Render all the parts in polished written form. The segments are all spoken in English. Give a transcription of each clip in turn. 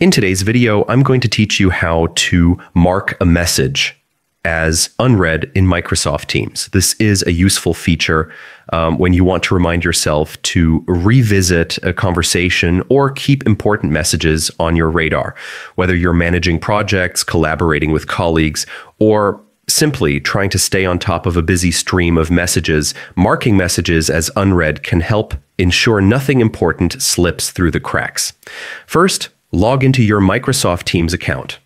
In today's video, I'm going to teach you how to mark a message as unread in Microsoft Teams. This is a useful feature when you want to remind yourself to revisit a conversation or keep important messages on your radar, whether you're managing projects, collaborating with colleagues, or simply trying to stay on top of a busy stream of messages. Marking messages as unread can help ensure nothing important slips through the cracks. First, log into your Microsoft Teams account.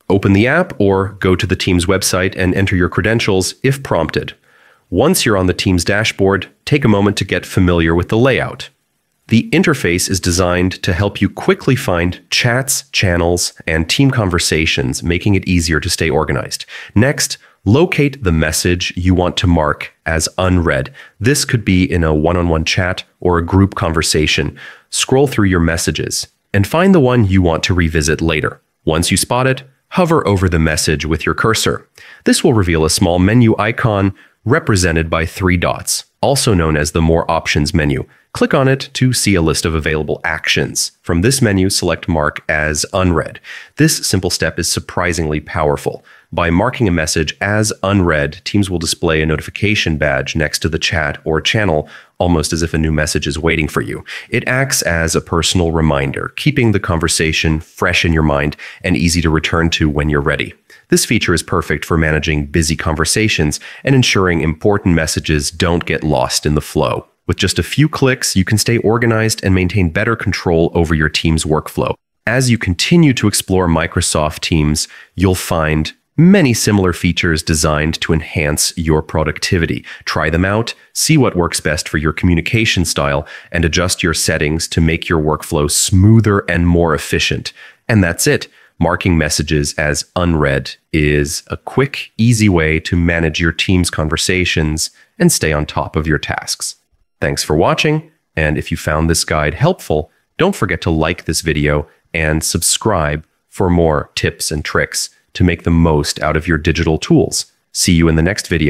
Open the app or go to the Teams website and enter your credentials if prompted. Once you're on the Teams dashboard, take a moment to get familiar with the layout. The interface is designed to help you quickly find chats, channels, and team conversations, making it easier to stay organized. Next, locate the message you want to mark as unread. This could be in a one-on-one chat or a group conversation. Scroll through your messages and find the one you want to revisit later. Once you spot it, hover over the message with your cursor. This will reveal a small menu icon represented by 3 dots, also known as the More Options menu. Click on it to see a list of available actions. From this menu, select Mark as Unread. This simple step is surprisingly powerful. By marking a message as unread, Teams will display a notification badge next to the chat or channel, almost as if a new message is waiting for you. It acts as a personal reminder, keeping the conversation fresh in your mind and easy to return to when you're ready. This feature is perfect for managing busy conversations and ensuring important messages don't get lost in the flow. With just a few clicks, you can stay organized and maintain better control over your team's workflow. As you continue to explore Microsoft Teams, you'll find many similar features designed to enhance your productivity. Try them out, see what works best for your communication style, and adjust your settings to make your workflow smoother and more efficient. And that's it. Marking messages as unread is a quick, easy way to manage your team's conversations and stay on top of your tasks. Thanks for watching, and if you found this guide helpful, don't forget to like this video and subscribe for more tips and tricks to make the most out of your digital tools. See you in the next video.